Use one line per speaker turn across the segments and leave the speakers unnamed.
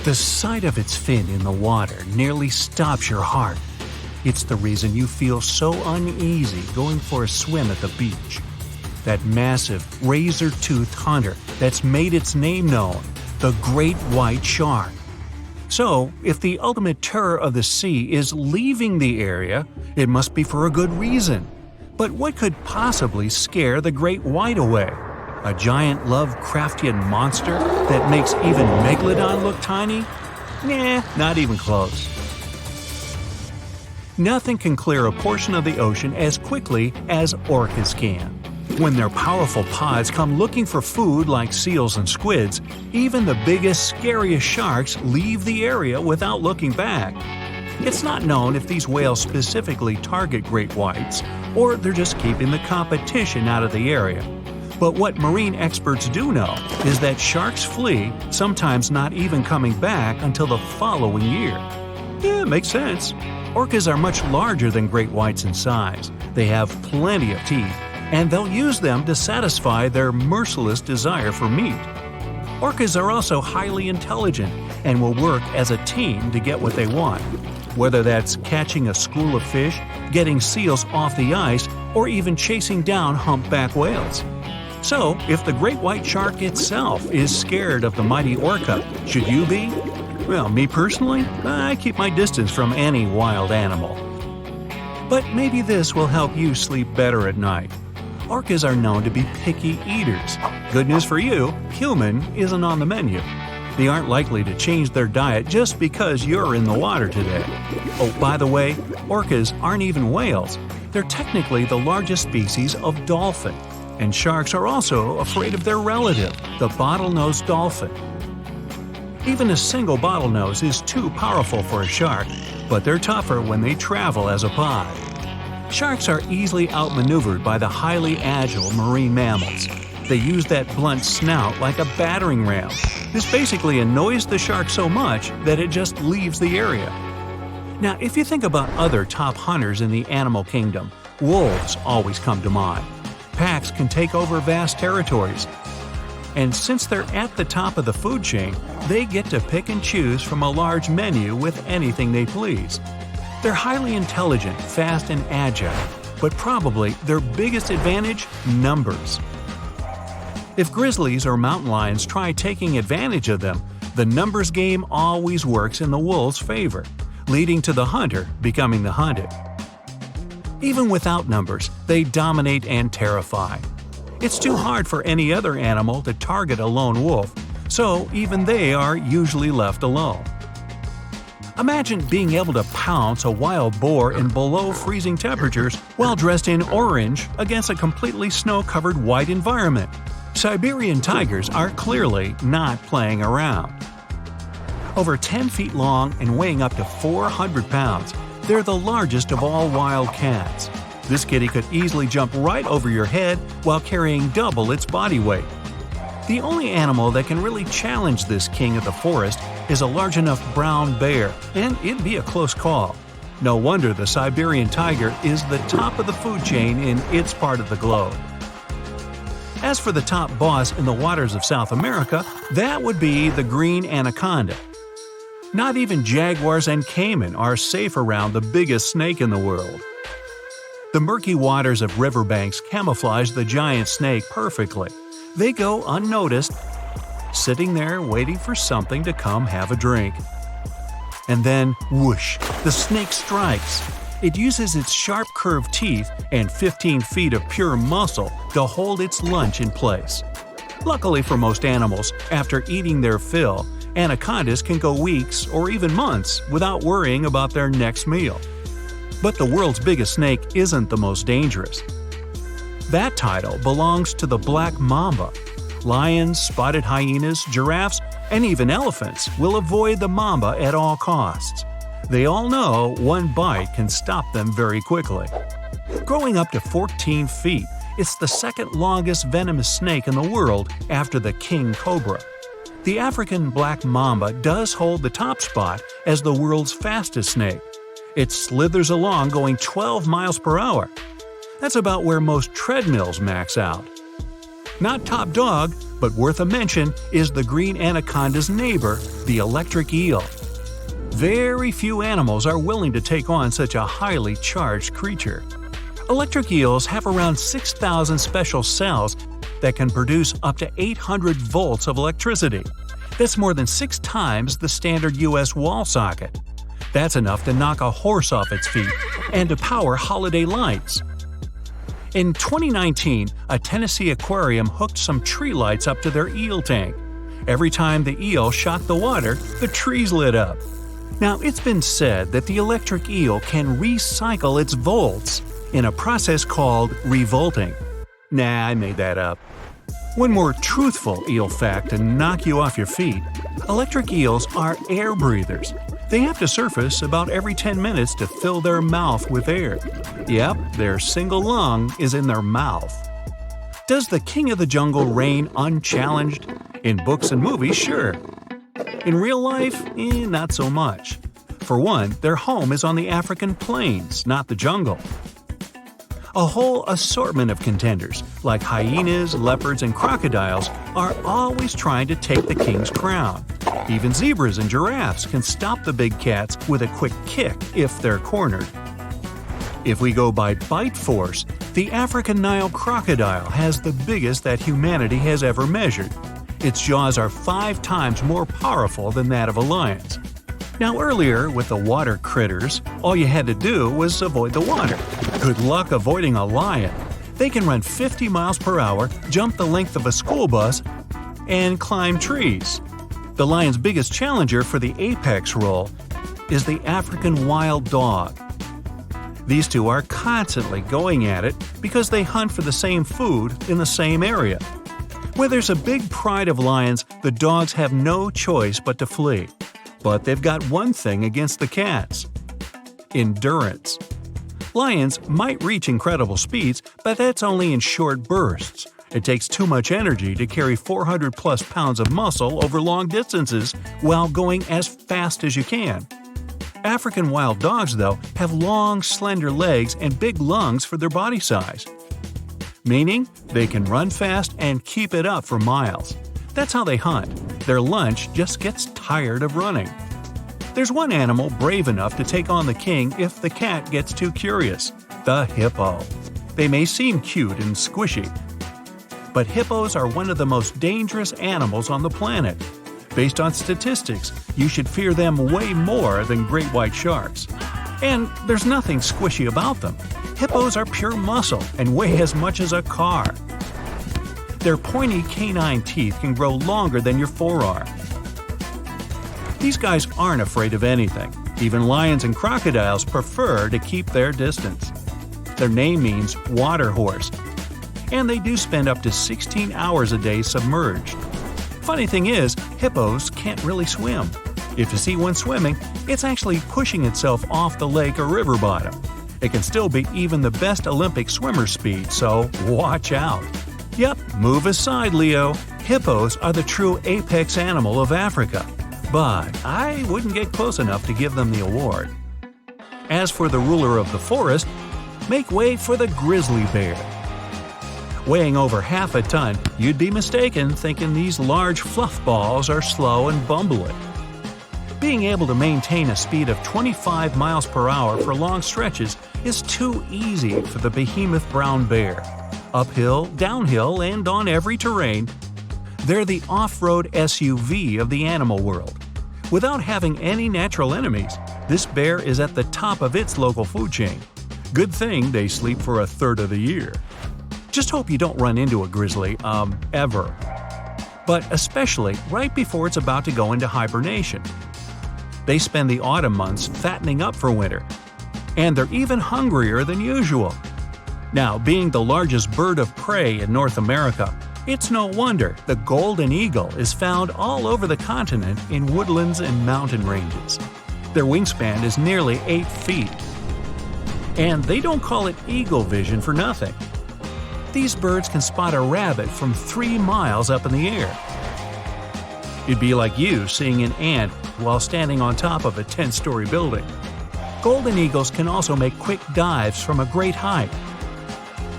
The sight of its fin in the water nearly stops your heart. It's the reason you feel so uneasy going for a swim at the beach. That massive, razor-toothed hunter that's made its name known, the great white shark. So, if the ultimate terror of the sea is leaving the area, it must be for a good reason. But what could possibly scare the great white away? A giant Lovecraftian monster that makes even Megalodon look tiny? Nah, not even close. Nothing can clear a portion of the ocean as quickly as orcas can. When their powerful pods come looking for food like seals and squids, even the biggest, scariest sharks leave the area without looking back. It's not known if these whales specifically target great whites, or they're just keeping the competition out of the area. But what marine experts do know is that sharks flee, sometimes not even coming back until the following year. Yeah, makes sense. Orcas are much larger than great whites in size. They have plenty of teeth, and they'll use them to satisfy their merciless desire for meat. Orcas are also highly intelligent and will work as a team to get what they want. Whether that's catching a school of fish, getting seals off the ice, or even chasing down humpback whales. So, if the great white shark itself is scared of the mighty orca, should you be? Well, me personally, I keep my distance from any wild animal. But maybe this will help you sleep better at night. Orcas are known to be picky eaters. Good news for you, human isn't on the menu. They aren't likely to change their diet just because you're in the water today. Oh, by the way, orcas aren't even whales. They're technically the largest species of dolphin. And sharks are also afraid of their relative, the bottlenose dolphin. Even a single bottlenose is too powerful for a shark, but they're tougher when they travel as a pod. Sharks are easily outmaneuvered by the highly agile marine mammals. They use that blunt snout like a battering ram. This basically annoys the shark so much that it just leaves the area. Now, if you think about other top hunters in the animal kingdom, wolves always come to mind. Packs can take over vast territories. And since they're at the top of the food chain, they get to pick and choose from a large menu with anything they please. They're highly intelligent, fast, and agile, but probably their biggest advantage? Numbers. If grizzlies or mountain lions try taking advantage of them, the numbers game always works in the wolves' favor, leading to the hunter becoming the hunted. Even without numbers, they dominate and terrify. It's too hard for any other animal to target a lone wolf, so even they are usually left alone. Imagine being able to pounce a wild boar in below freezing temperatures while dressed in orange against a completely snow-covered white environment. Siberian tigers are clearly not playing around. Over 10 feet long and weighing up to 400 pounds, they're the largest of all wild cats. This kitty could easily jump right over your head while carrying double its body weight. The only animal that can really challenge this king of the forest is a large enough brown bear, and it'd be a close call. No wonder the Siberian tiger is the top of the food chain in its part of the globe. As for the top boss in the waters of South America, that would be the green anaconda. Not even jaguars and caiman are safe around the biggest snake in the world. The murky waters of riverbanks camouflage the giant snake perfectly. They go unnoticed, sitting there waiting for something to come have a drink. And then, whoosh, the snake strikes. It uses its sharp curved teeth and 15 feet of pure muscle to hold its lunch in place. Luckily for most animals, after eating their fill, anacondas can go weeks or even months without worrying about their next meal. But the world's biggest snake isn't the most dangerous. That title belongs to the black mamba. Lions, spotted hyenas, giraffes, and even elephants will avoid the mamba at all costs. They all know one bite can stop them very quickly. Growing up to 14 feet, it's the second longest venomous snake in the world after the king cobra. The African black mamba does hold the top spot as the world's fastest snake. It slithers along going 12 miles per hour. That's about where most treadmills max out. Not top dog, but worth a mention is the green anaconda's neighbor, the electric eel. Very few animals are willing to take on such a highly charged creature. Electric eels have around 6,000 special cells that can produce up to 800 volts of electricity. That's more than 6 times the standard U.S. wall socket. That's enough to knock a horse off its feet and to power holiday lights. In 2019, a Tennessee aquarium hooked some tree lights up to their eel tank. Every time the eel shot the water, the trees lit up. Now, it's been said that the electric eel can recycle its volts in a process called revolting. Nah, I made that up. One more truthful eel fact to knock you off your feet: electric eels are air breathers. They have to surface about every 10 minutes to fill their mouth with air. Yep, their single lung is in their mouth. Does the king of the jungle reign unchallenged? In books and movies, sure. In real life, not so much. For one, their home is on the African plains, not the jungle. A whole assortment of contenders, like hyenas, leopards, and crocodiles, are always trying to take the king's crown. Even zebras and giraffes can stop the big cats with a quick kick if they're cornered. If we go by bite force, the African Nile crocodile has the biggest that humanity has ever measured. Its jaws are 5 times more powerful than that of a lion's. Now earlier, with the water critters, all you had to do was avoid the water. Good luck avoiding a lion. They can run 50 miles per hour, jump the length of a school bus, and climb trees. The lion's biggest challenger for the apex role is the African wild dog. These two are constantly going at it because they hunt for the same food in the same area. Where there's a big pride of lions, the dogs have no choice but to flee. But they've got one thing against the cats: endurance. Lions might reach incredible speeds, but that's only in short bursts. It takes too much energy to carry 400-plus pounds of muscle over long distances while going as fast as you can. African wild dogs, though, have long, slender legs and big lungs for their body size. Meaning, they can run fast and keep it up for miles. That's how they hunt. Their lunch just gets tired of running. There's one animal brave enough to take on the king if the cat gets too curious: the hippo. They may seem cute and squishy, but hippos are one of the most dangerous animals on the planet. Based on statistics, you should fear them way more than great white sharks. And there's nothing squishy about them. Hippos are pure muscle and weigh as much as a car. Their pointy canine teeth can grow longer than your forearm. These guys aren't afraid of anything. Even lions and crocodiles prefer to keep their distance. Their name means water horse, and they do spend up to 16 hours a day submerged. Funny thing is, hippos can't really swim. If you see one swimming, it's actually pushing itself off the lake or river bottom. It can still beat even the best Olympic swimmer's speed, so watch out. Yep, move aside, Leo. Hippos are the true apex animal of Africa. But I wouldn't get close enough to give them the award. As for the ruler of the forest, make way for the grizzly bear. Weighing over half a ton, you'd be mistaken thinking these large fluff balls are slow and bumbling. Being able to maintain a speed of 25 miles per hour for long stretches is too easy for the behemoth brown bear. Uphill, downhill, and on every terrain, they're the off-road SUV of the animal world. Without having any natural enemies, this bear is at the top of its local food chain. Good thing they sleep for a third of the year. Just hope you don't run into a grizzly, ever. But especially right before it's about to go into hibernation. They spend the autumn months fattening up for winter. And they're even hungrier than usual. Now, being the largest bird of prey in North America, it's no wonder the golden eagle is found all over the continent in woodlands and mountain ranges. Their wingspan is nearly 8 feet. And they don't call it eagle vision for nothing. These birds can spot a rabbit from 3 miles up in the air. It'd be like you seeing an ant while standing on top of a 10-story building. Golden eagles can also make quick dives from a great height.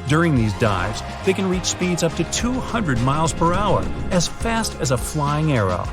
During these dives, they can reach speeds up to 200 miles per hour, as fast as a flying arrow.